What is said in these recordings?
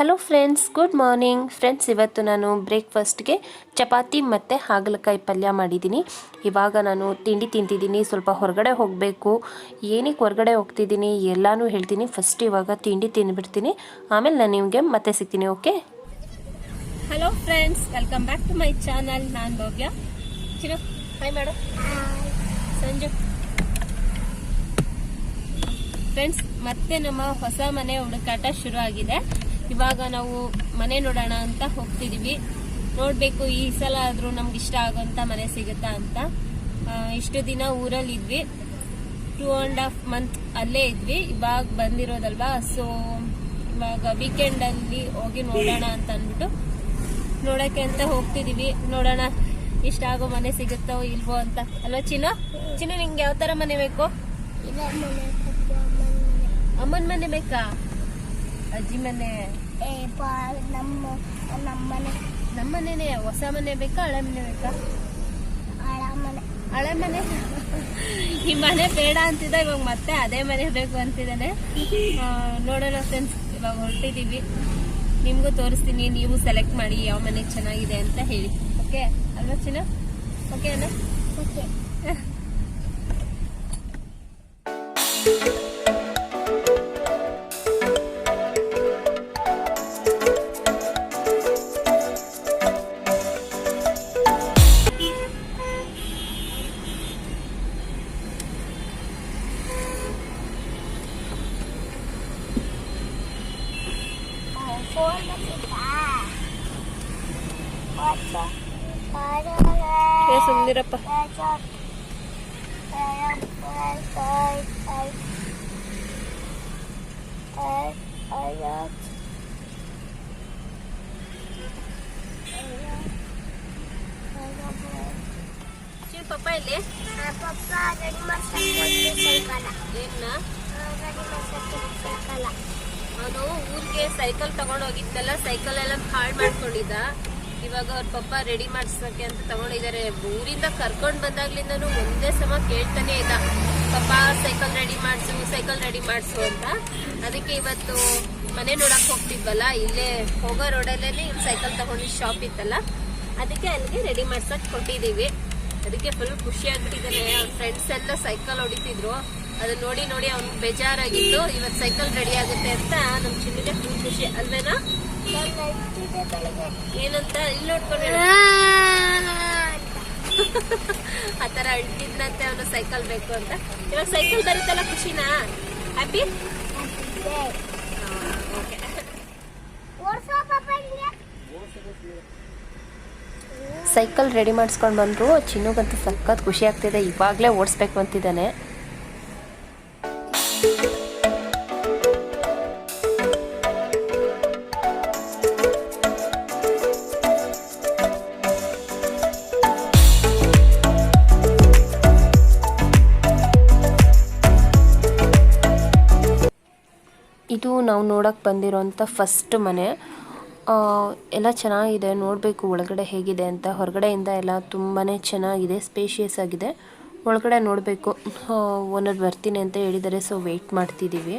Hello friends, good morning friends. ಇವತ್ತು ನಾನು ಬ್ರೇಕ್ಫಾಸ್ಟ್ಗೆ ಚಪಾತಿ ಮತ್ತು ಹಾಗಲಕಾಯಿ ಪಲ್ಯ ಮಾಡಿದ್ದೀನಿ. ಇವಾಗ ನಾನು ತಿಂಡಿ ತಿಂತಿದ್ದೀನಿ. ಸ್ವಲ್ಪ ಹೊರಗಡೆ ಹೋಗಬೇಕು. ಏನಕ್ಕೆ ಹೊರಗಡೆ ಹೋಗ್ತಿದ್ದೀನಿ ಎಲ್ಲನೂ ಹೇಳ್ತೀನಿ. ಫಸ್ಟ್ ಇವಾಗ ತಿಂಡಿ ತಿಂದುಬಿಡ್ತೀನಿ, ಆಮೇಲೆ ನಾನು ನಿಮಗೆ ಮತ್ತೆ ಸಿಗ್ತೀನಿ. Okay? Hello friends, welcome back to my channel. ನಾನು Bhavya. Chinnu hi madam. Sanju friends, ಮತ್ತೆ ನಮ್ಮ ಹೊಸ ಮನೆ ಹುಡುಕಾಟ ಶುರು ಆಗಿದೆ. ಇವಾಗ ನಾವು ಮನೆ ನೋಡೋಣ ಅಂತ ಹೋಗ್ತಿದೀವಿ. ನೋಡ್ಬೇಕು ಈ ಸಲ ಆದ್ರೂ ನಮ್ಗೆ ಇಷ್ಟ ಆಗೋಂತ ಮನೆ ಸಿಗುತ್ತಾ ಅಂತ. ಇಷ್ಟು ದಿನ ಊರಲ್ಲಿ ಇದ್ವಿ, 2.5 months ಅಲ್ಲೇ ಇದ್ವಿ. ಇವಾಗ ಬಂದಿರೋದಲ್ವಾ, ಸೊ ಇವಾಗ ವೀಕೆಂಡ್ ಅಲ್ಲಿ ಹೋಗಿ ನೋಡೋಣ ಅಂತ ಅಂದ್ಬಿಟ್ಟು ನೋಡಕ್ಕೆ ಅಂತ ಹೋಗ್ತಿದೀವಿ. ನೋಡೋಣ ಇಷ್ಟ ಆಗೋ ಮನೆ ಸಿಗುತ್ತೋ ಇಲ್ವೋ ಅಂತ ಅಲ್ವಾ ಚಿನ್ನು? ಚಿನ್ನು, ನಿಂಗೆ ಯಾವ ತರ ಮನೆ ಬೇಕು? ಅಮ್ಮನ ಮನೆ ಬೇಕಾ? ಅಜ್ಜಿ ಮನೆ? ನಮ್ಮನೇನೆ. ಹೊಸ ಮನೆ ಬೇಕಾ ಹಳೆ ಮನೆ ಬೇಕಾ? ಹಳೆ ಮನೆ. ಈ ಮನೆ ಬೇಡ ಅಂತಿದ್ದ, ಇವಾಗ ಮತ್ತೆ ಅದೇ ಮನೆ ಬೇಕು ಅಂತಿದ್ದಾನೆ. ನೋಡೋಣ ಫ್ರೆಂಡ್ಸ್, ಇವಾಗ ಹೊರಟಿದೀವಿ. ನಿಮ್ಗೂ ತೋರಿಸ್ತೀನಿ, ನೀವು ಸೆಲೆಕ್ಟ್ ಮಾಡಿ ಯಾವ ಮನೆ ಚೆನ್ನಾಗಿದೆ ಅಂತ ಹೇಳಿ. ಓಕೆ ಅಲ್ವಾ ಚಿನ್ನ? ಓಕೆ ಅಣ್ಣ? ಓಕೆ. ಸುಮ್ನಿರಪ್ಪ. ಪಪ್ಪ ಇಲ್ಲಿ ಅವನು ಊರಿಗೆ ಸೈಕಲ್ ತಗೊಂಡ್ ಹೋಗಿದ್ದಲ್ಲ, ಸೈಕಲ್ ಎಲ್ಲ ಹಾಳು ಮಾಡ್ಕೊಂಡಿದ್ದ. ಇವಾಗ ಅವ್ರ ಪಪ್ಪ ರೆಡಿ ಮಾಡ್ಸಕ್ಕೆ ಅಂತ ತಗೊಂಡಿದ್ದಾರೆ. ಊರಿಂದ ಕರ್ಕೊಂಡ್ ಬಂದಾಗ್ಲಿಂದನು ಒಂದೇ ಸಮ ಕೇಳ್ತಾನೆ ಇದ್ದ, ಪಪ್ಪ ಸೈಕಲ್ ರೆಡಿ ಮಾಡ್ಸು ಅಂತ. ಅದಕ್ಕೆ ಇವತ್ತು ಮನೆ ನೋಡಕ್ ಹೋಗ್ತಿದ್ವಲ್ಲ, ಇಲ್ಲೇ ಹೋಗೋ ರೋಡಲ್ಲೇ ಸೈಕಲ್ ತಗೊಂಡು ಶಾಪ್ ಇತ್ತಲ್ಲ, ಅದಕ್ಕೆ ಅಲ್ಲಿಗೆ ರೆಡಿ ಮಾಡ್ಸಕ್ ಕೊಟ್ಟಿದೀವಿ. ಅದಕ್ಕೆ ಫುಲ್ ಖುಷಿ ಆಗ್ಬಿಟ್ಟಿದ್ದಾನೆ. ಅವ್ನ ಫ್ರೆಂಡ್ಸ್ ಎಲ್ಲ ಸೈಕಲ್ ಹೊಡಿತಿದ್ರು, ಅದನ್ನ ನೋಡಿ ನೋಡಿ ಅವ್ನಿಗೆ ಬೇಜಾರಾಗಿತ್ತು. ಇವತ್ತು ಸೈಕಲ್ ರೆಡಿ ಆಗುತ್ತೆ ಅಂತ ನಮ್ ಚಿನ್ನಿಗೆ ಫುಲ್ ಖುಷಿ ಅಲ್ವೇನಾ? ಏನಂತ ಇಲ್ಲಿ ನೋಡ್ಕೊಂಡು ಆತರ ಅಳ್ತಿದ್ನಂತೆ ಅವನು, ಸೈಕಲ್ ಬೇಕು ಅಂತ. ಇವಾಗ ಸೈಕಲ್ ಬರುತ್ತಲ್ಲ, ಖುಷಿನಾ? ಹ್ಯಾಪಿ? ಸೈಕಲ್ ರೆಡಿ ಮಾಡಿಸ್ಕೊಂಡು ಬಂದ್ರು. ಚಿನ್ನುಗಂತೂ ಸಖತ್ ಖುಷಿ ಆಗ್ತಿದೆ, ಇವಾಗಲೇ ಓಡಿಸ್ಬೇಕು ಅಂತಿದ್ದಾನೆ. ಇದು ನಾವು ನೋಡಕ್ಕೆ ಬಂದಿರೋಂಥ ಫಸ್ಟ್ ಮನೆ. ಎಲ್ಲ ಚೆನ್ನಾಗಿದೆ, ನೋಡಬೇಕು ಒಳಗಡೆ ಹೇಗಿದೆ ಅಂತ. ಹೊರಗಡೆಯಿಂದ ಎಲ್ಲ ತುಂಬಾ ಚೆನ್ನಾಗಿದೆ, ಸ್ಪೇಷಿಯಸ್ ಆಗಿದೆ. ಒಳಗಡೆ ನೋಡಬೇಕು. ಓನರ್ ಬರ್ತೀನಿ ಅಂತ ಹೇಳಿದ್ದಾರೆ, ಸೊ ವೆಯ್ಟ್ ಮಾಡ್ತಿದ್ದೀವಿ.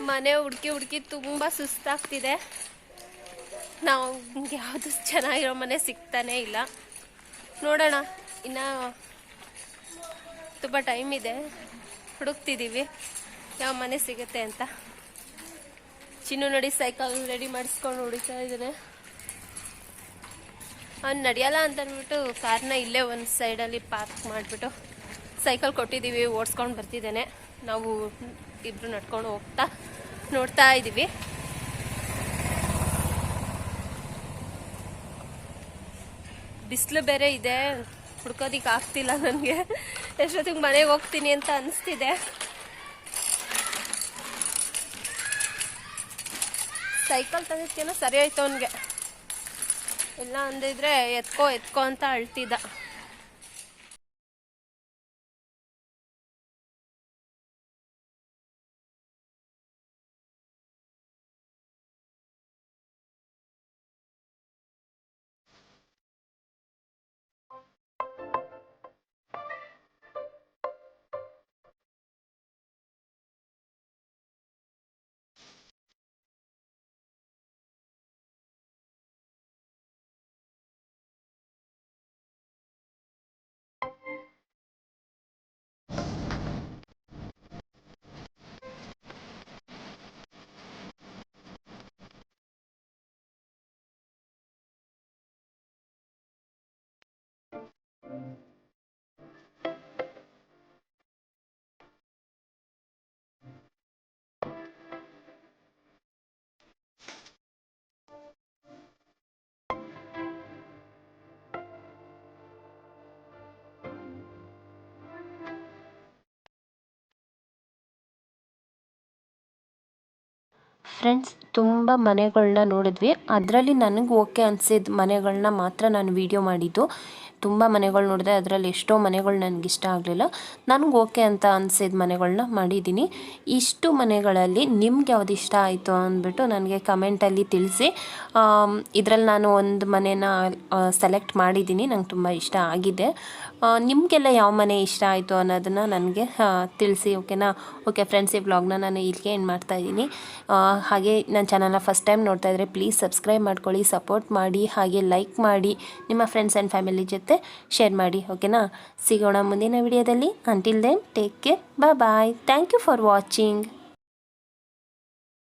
ಮನೆ ಹುಡುಕಿ ಹುಡುಕಿ ತುಂಬ ಸುಸ್ತಾಗ್ತಿದೆ. ನಾವು ಯಾವುದು ಚೆನ್ನಾಗಿರೋ ಮನೆ ಸಿಗ್ತಾನೆ ಇಲ್ಲ. ನೋಡೋಣ, ಇನ್ನು ತುಂಬ ಟೈಮ್ ಇದೆ, ಹುಡುಕ್ತಿದ್ದೀವಿ ಯಾವ ಮನೆ ಸಿಗುತ್ತೆ ಅಂತ. ಚಿನ್ನು ನೋಡಿ ಸೈಕಲ್ ರೆಡಿ ಮಾಡಿಸ್ಕೊಂಡು ಹೊಡಿತಾ ಇದ್ದಾನೆ. ಅವ್ನು ನಡೆಯಲ್ಲ ಅಂತ ಅಂದ್ಬಿಟ್ಟು ಕಾರ್ನ ಇಲ್ಲೇ ಒಂದು ಸೈಡಲ್ಲಿ ಪಾರ್ಕ್ ಮಾಡಿಬಿಟ್ಟು ಸೈಕಲ್ ಕೊಟ್ಟಿದ್ದೀವಿ, ಓಡಿಸ್ಕೊಂಡು ಬರ್ತಿದ್ದೇನೆ. ನಾವು ಇಬ್ಬರು ನಡ್ಕೊಂಡು ಹೋಗ್ತಾ ನೋಡ್ತಾ ಇದ್ದೀವಿ. ಬಿಸಿಲು ಬೇರೆ ಇದೆ, ಹುಡ್ಕೋದಿಕ್ಕೆ ಆಗ್ತಿಲ್ಲ ನನಗೆ. ಎಷ್ಟೊತ್ತಿಗೆ ಮನೆಗೆ ಹೋಗ್ತೀನಿ ಅಂತ ಅನಿಸ್ತಿದೆ. ಸೈಕಲ್ ತಂದಿದ್ಕೇನೋ ಸರಿ ಆಯ್ತು ಅವನಿಗೆ, ಇಲ್ಲ ಅಂದಿದ್ರೆ ಎತ್ಕೋ ಅಂತ ಅಳ್ತಿದ್ದ. ಫ್ರೆಂಡ್ಸ್, ತುಂಬ ಮನೆಗಳನ್ನ ನೋಡಿದ್ವಿ. ಅದರಲ್ಲಿ ನನಗೆ ಓಕೆ ಅನಿಸಿದ ಮನೆಗಳನ್ನ ಮಾತ್ರ ನಾನು ವೀಡಿಯೋ ಮಾಡಿದ್ದು. ತುಂಬ ಮನೆಗಳು ನೋಡಿದೆ, ಅದರಲ್ಲಿ ಎಷ್ಟೋ ಮನೆಗಳು ನನಗಿಷ್ಟ ಆಗಲಿಲ್ಲ. ನನಗೆ ಓಕೆ ಅಂತ ಅನಿಸಿದ ಮನೆಗಳನ್ನ ಮಾಡಿದ್ದೀನಿ. ಇಷ್ಟು ಮನೆಗಳಲ್ಲಿ ನಿಮ್ಗೆ ಯಾವ್ದು ಇಷ್ಟ ಆಯಿತು ಅಂದ್ಬಿಟ್ಟು ನನಗೆ ಕಮೆಂಟಲ್ಲಿ ತಿಳಿಸಿ. ಇದರಲ್ಲಿ ನಾನು ಒಂದು ಮನೇನ ಸೆಲೆಕ್ಟ್ ಮಾಡಿದ್ದೀನಿ, ನಂಗೆ ತುಂಬ ಇಷ್ಟ ಆಗಿದೆ. ನಿಮಗೆಲ್ಲ ಯಾವ ಮನೆ ಇಷ್ಟ ಆಯಿತು ಅನ್ನೋದನ್ನು ನನಗೆ ತಿಳಿಸಿ, ಓಕೆನಾ? ಓಕೆ ಫ್ರೆಂಡ್ಸ್, ಈ ವ್ಲಾಗ್ನ ನಾನು ಇಲ್ಲಿಗೆ ಎಂಡ್ ಮಾಡ್ತಾಯಿದ್ದೀನಿ. ಹಾಗೆ ನನ್ನ ಚಾನಲ್ನ ಫಸ್ಟ್ ಟೈಮ್ ನೋಡ್ತಾ ಇದ್ದರೆ ಪ್ಲೀಸ್ ಸಬ್ಸ್ಕ್ರೈಬ್ ಮಾಡ್ಕೊಳ್ಳಿ, ಸಪೋರ್ಟ್ ಮಾಡಿ, ಹಾಗೆ ಲೈಕ್ ಮಾಡಿ, ನಿಮ್ಮ ಫ್ರೆಂಡ್ಸ್ ಆ್ಯಂಡ್ ಫ್ಯಾಮಿಲಿ ಜೊತೆ ಶೇರ್ ಮಾಡಿ, ಓಕೆನಾ? ಸಿಗೋಣ ಮುಂದಿನ ವಿಡಿಯೋದಲ್ಲಿ. Until then take care, bye. Thank you for watching.